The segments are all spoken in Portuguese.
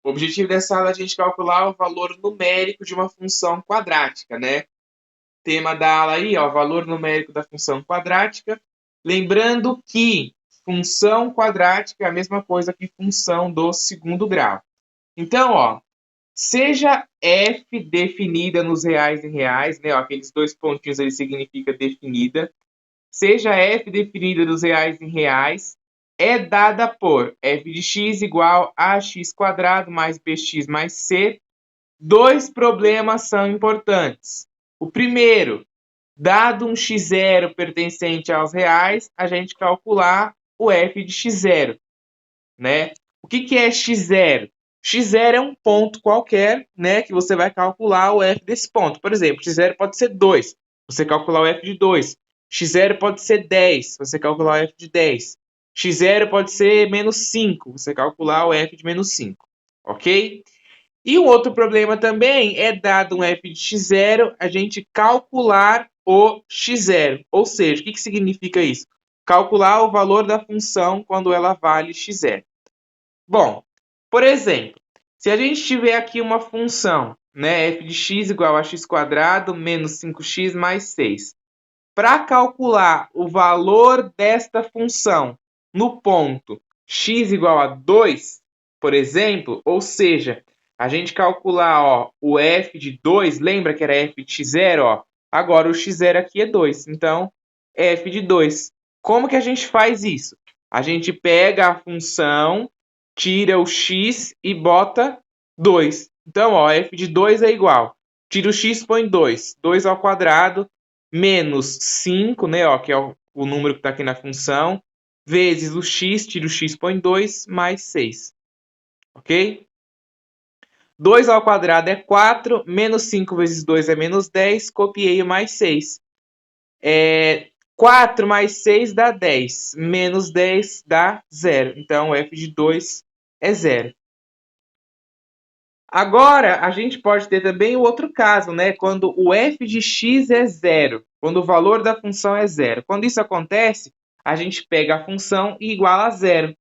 O objetivo dessa aula é a gente calcular o valor numérico de uma função quadrática, né? Tema da aula aí, ó, valor numérico da função quadrática. Lembrando que função quadrática é a mesma coisa que função do segundo grau. Então, ó, seja f definida nos reais e reais, né? Ó, aqueles dois pontinhos ali significa definida. Seja f definida nos reais em reais, é dada por f de x igual a x quadrado mais bx mais c. Dois problemas são importantes. O primeiro, dado um x0 pertencente aos reais, a gente calcular o f de x0, né? O que é x0? X0 é um ponto qualquer, né, que você vai calcular o f desse ponto. Por exemplo, x0 pode ser 2, você calcular o f de 2. X0 pode ser 10, você calcular o f de 10. X0 pode ser menos 5, você calcular o f de menos 5. Ok? E um outro problema também é, dado um f de x0, a gente calcular o x0. Ou seja, o que significa isso? Calcular o valor da função quando ela vale x0. Bom, por exemplo, se a gente tiver aqui uma função, né, f de x igual a x quadrado menos 5x mais 6. Para calcular o valor desta função no ponto x igual a 2, por exemplo, ou seja, a gente calcular, ó, o f de 2, lembra que era f de x0? Ó, agora o x0 aqui é 2, então f de 2. Como que a gente faz isso? A gente pega a função, tira o x e bota 2. Então, ó, f de 2 é igual. Tira o x, põe 2. 2 ao quadrado menos 5, né, ó, que é o número que está aqui na função, vezes o x, tira o x, põe 2, mais 6. Ok? 2 ao quadrado é 4, menos 5 vezes 2 é menos 10, copiei o mais 6. 4 mais 6 dá 10, menos 10 dá 0. Então, f de 2 é 0. Agora, a gente pode ter também o outro caso, né? Quando o f de x é 0, quando o valor da função é 0. Quando isso acontece, a gente pega a função e iguala a 0,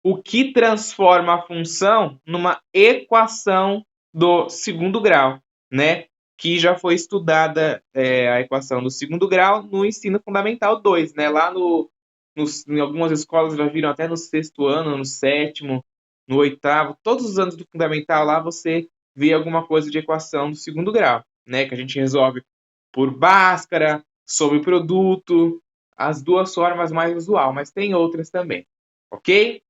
o que transforma a função numa equação do segundo grau, né? Que já foi estudada a equação do segundo grau no ensino fundamental 2, né? Lá em algumas escolas já viram até no sexto ano, no sétimo, no oitavo, todos os anos do fundamental lá você vê alguma coisa de equação do segundo grau, né? Que a gente resolve por Bhaskara, sobre produto, as duas formas mais usual, mas tem outras também, ok?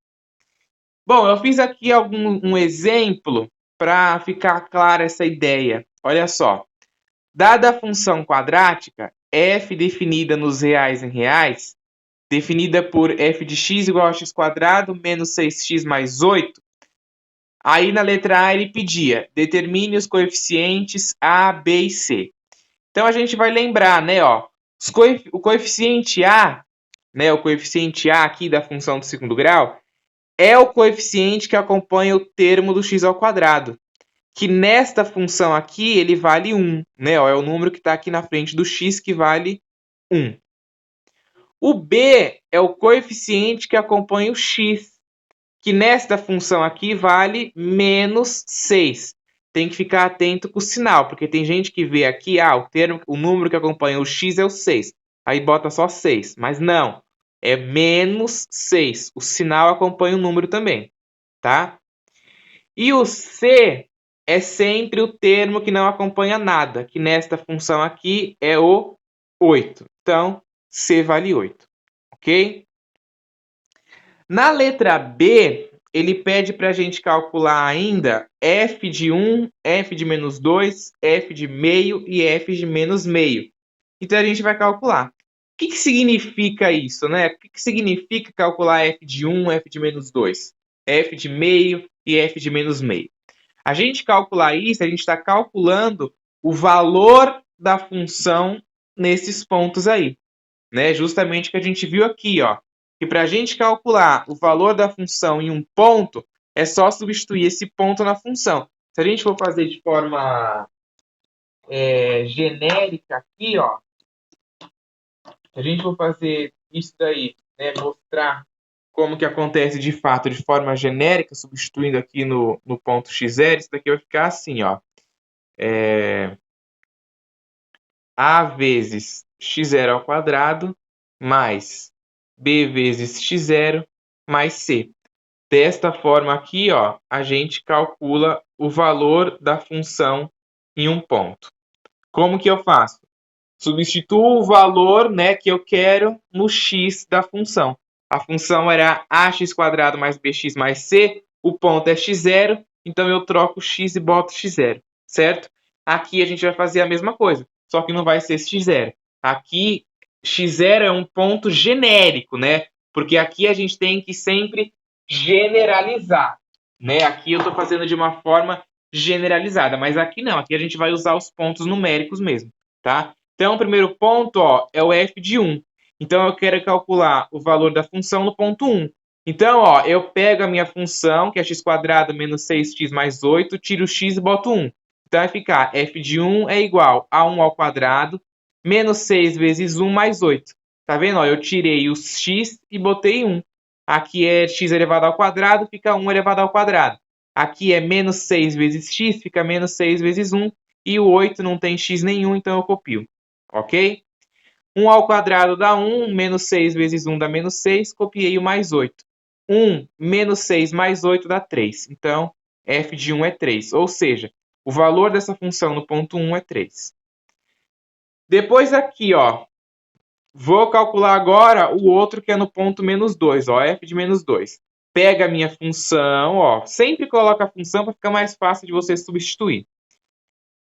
Bom, eu fiz aqui um exemplo para ficar clara essa ideia. Olha só, dada a função quadrática, f definida nos reais em reais, definida por f de x igual a x quadrado menos 6x mais 8, aí na letra A ele pedia, determine os coeficientes A, B e C. Então a gente vai lembrar, né, ó, o coeficiente A, né, o coeficiente A aqui da função do segundo grau, é o coeficiente que acompanha o termo do x ao quadrado, que nesta função aqui ele vale 1, né, ó, é o número que está aqui na frente do x que vale 1. O b é o coeficiente que acompanha o x, que nesta função aqui vale menos 6. Tem que ficar atento com o sinal, porque tem gente que vê aqui, o número que acompanha o x é o 6. Aí bota só 6, mas não, é menos 6. O sinal acompanha o número também, tá? E o c é sempre o termo que não acompanha nada, que nesta função aqui é o 8. Então, c vale 8, ok? Na letra B, ele pede para a gente calcular ainda f de 1, f de menos 2, f de meio e f de menos meio. Então a gente vai calcular. O que significa isso, né? O que significa calcular f de 1, f de menos 2, f de meio e f de menos meio? A gente calcular isso, a gente está calculando o valor da função nesses pontos aí, né? Justamente o que a gente viu aqui, ó, que para a gente calcular o valor da função em um ponto, é só substituir esse ponto na função. Se a gente for fazer de forma genérica aqui, ó, se a gente for fazer isso daí, né, mostrar como que acontece de fato de forma genérica, substituindo aqui no ponto x0, isso daqui vai ficar assim, ó. A vezes x0 ao quadrado mais b vezes x0 mais c. Desta forma aqui, ó, a gente calcula o valor da função em um ponto. Como que eu faço? Substituo o valor, né, que eu quero no x da função. A função era ax² mais bx mais c, o ponto é x0, então eu troco x e boto x0, certo? Aqui a gente vai fazer a mesma coisa, só que não vai ser x0. Aqui, x0 é um ponto genérico, né? Porque aqui a gente tem que sempre generalizar, né? Aqui eu estou fazendo de uma forma generalizada, mas aqui não, aqui a gente vai usar os pontos numéricos mesmo, tá? Então, o primeiro ponto, ó, é o f de 1. Então, eu quero calcular o valor da função no ponto 1. Então, ó, eu pego a minha função, que é x² menos 6x mais 8, tiro o x e boto 1. Então, vai ficar f de 1 é igual a 1 ao quadrado, menos 6 vezes 1 mais 8. Tá vendo? Ó, eu tirei o x e botei 1. Aqui é x elevado ao quadrado, fica 1 elevado ao quadrado. Aqui é menos 6 vezes x, fica menos 6 vezes 1. E o 8 não tem x nenhum, então eu copio. Ok? 1 ao quadrado dá 1, menos 6 vezes 1 dá menos 6, copiei o mais 8. 1 menos 6 mais 8 dá 3. Então, f de 1 é 3. Ou seja, o valor dessa função no ponto 1 é 3. Depois aqui, ó, vou calcular agora o outro que é no ponto menos 2, ó, f de menos 2. Pega a minha função, ó, sempre coloca a função para ficar mais fácil de você substituir.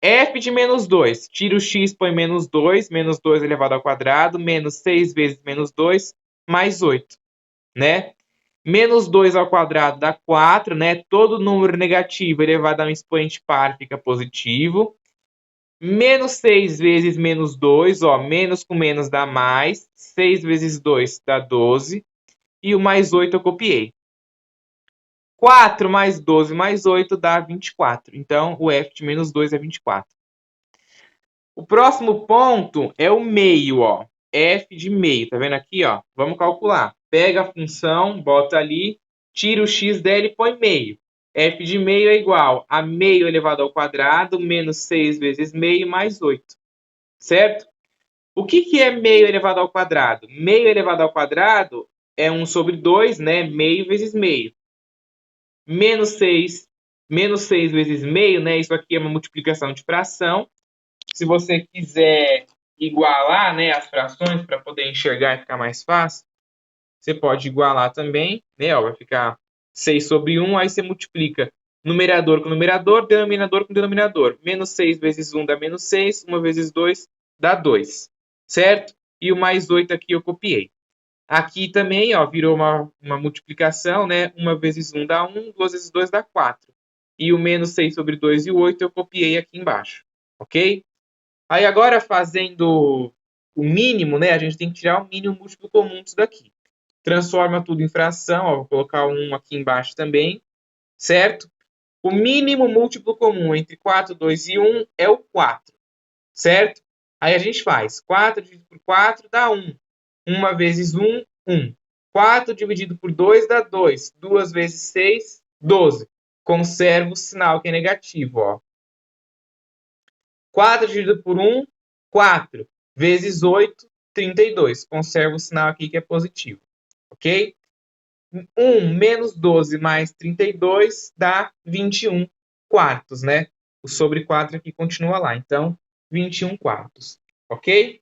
F de menos 2, tira o x, põe menos 2 elevado ao quadrado, menos 6 vezes menos 2, mais 8, né? Menos 2 ao quadrado dá 4, né? Todo número negativo elevado a um expoente par fica positivo. Menos 6 vezes menos 2, ó, menos com menos dá mais. 6 vezes 2 dá 12. E o mais 8 eu copiei. 4 mais 12 mais 8 dá 24. Então, o f de menos 2 é 24. O próximo ponto é o meio, ó. F de meio, tá vendo aqui, ó? Vamos calcular. Pega a função, bota ali, tira o x dela e põe meio. F de meio é igual a meio elevado ao quadrado, menos 6 vezes meio, mais 8. Certo? O que é meio elevado ao quadrado? Meio elevado ao quadrado é 1 sobre 2, né? Meio vezes meio. Menos 6 vezes meio, né? Isso aqui é uma multiplicação de fração. Se você quiser igualar, né, as frações para poder enxergar e ficar mais fácil, você pode igualar também, né? Ó, vai ficar 6 sobre 1, aí você multiplica numerador com numerador, denominador com denominador. Menos 6 vezes 1 dá menos 6, 1 vezes 2 dá 2, certo? E o mais 8 aqui eu copiei. Aqui também, ó, virou uma multiplicação, né? 1 vezes 1 dá 1, 2 vezes 2 dá 4. E o menos 6 sobre 2 e o 8 eu copiei aqui embaixo, ok? Aí agora, fazendo o mínimo, né? A gente tem que tirar o mínimo múltiplo comum disso daqui. Transforma tudo em fração, ó, vou colocar um 1 aqui embaixo também, certo? O mínimo múltiplo comum entre 4, 2 e 1 é o 4, certo? Aí a gente faz 4 dividido por 4 dá 1. 1 vezes 1, 1. 4 dividido por 2 dá 2. 2 vezes 6, 12. Conserva o sinal que é negativo, ó. 4 dividido por 1, 4. Vezes 8, 32. Conserva o sinal aqui que é positivo. Ok? 1 menos 12 mais 32 dá 21 quartos, né? O sobre 4 aqui continua lá. Então, 21 quartos. Ok?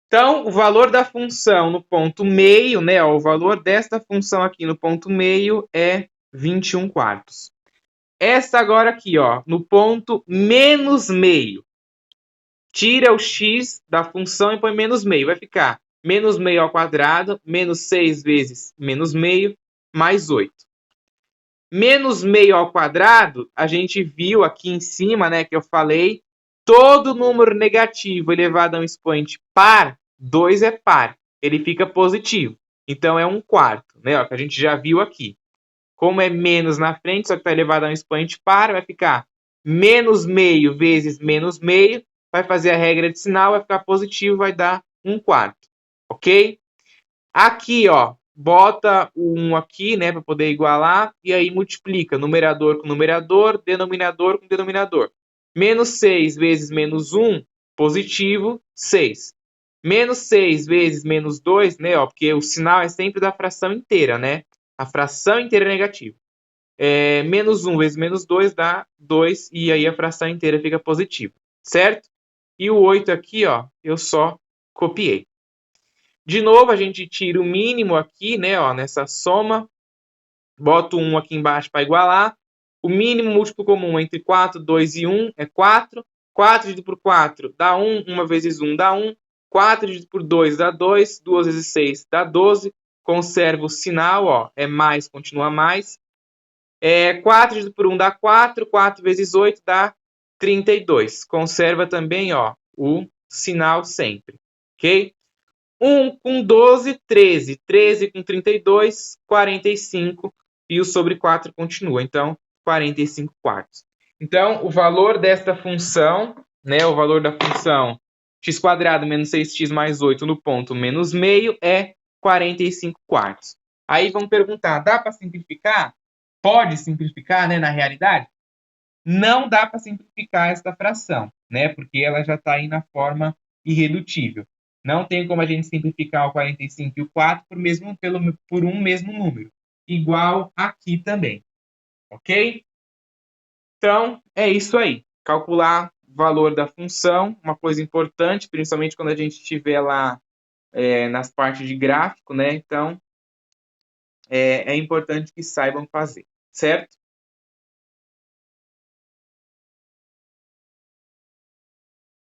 Então, o valor da função no ponto meio, né? Ó, o valor desta função aqui no ponto meio é 21 quartos. Essa agora aqui, ó, no ponto menos meio. Tira o x da função e põe menos meio. Vai ficar menos meio ao quadrado, menos 6 vezes menos meio, mais 8. Menos meio ao quadrado, a gente viu aqui em cima, né, que eu falei, todo número negativo elevado a um expoente par, 2 é par, ele fica positivo. Então, é 1/4, né, ó, que a gente já viu aqui. Como é menos na frente, só que está elevado a um expoente par, vai ficar menos meio vezes menos meio, vai fazer a regra de sinal, vai ficar positivo, vai dar 1/4, ok? Aqui, ó, bota o 1 aqui, né, para poder igualar, e aí multiplica numerador com numerador, denominador com denominador. Menos 6 vezes menos 1, positivo, 6. Menos 6 vezes menos 2, né, ó, porque o sinal é sempre da fração inteira, né? A fração inteira é negativa. Menos 1 vezes menos 2 dá 2, e aí a fração inteira fica positiva, certo? E o 8 aqui, ó, eu só copiei. De novo, a gente tira o mínimo aqui, né, ó, nessa soma. Boto 1 aqui embaixo para igualar. O mínimo múltiplo comum entre 4, 2 e 1 é 4. 4 dividido por 4 dá 1. 1 vezes 1 dá 1. 4 dividido por 2 dá 2. 2 vezes 6 dá 12. Conserva o sinal, ó, é mais, continua mais. 4 dividido por 1 dá 4. 4 vezes 8 dá 32. Conserva também, ó, o sinal sempre, ok? 1 com 12, 13. 13 com 32, 45. E o sobre 4 continua. Então, 45 quartos. Então, o valor desta função, né, o valor da função x² menos 6x mais 8 no ponto menos meio é 45 quartos. Aí vamos perguntar, dá para simplificar? Pode simplificar, né, na realidade? Não dá para simplificar esta fração, né, porque ela já está aí na forma irredutível. Não tem como a gente simplificar o 45 e o 4 por um mesmo número. Igual aqui também. Ok? Então, é isso aí. Calcular o valor da função, uma coisa importante, principalmente quando a gente estiver lá nas partes de gráfico, né? Então, é importante que saibam fazer, certo?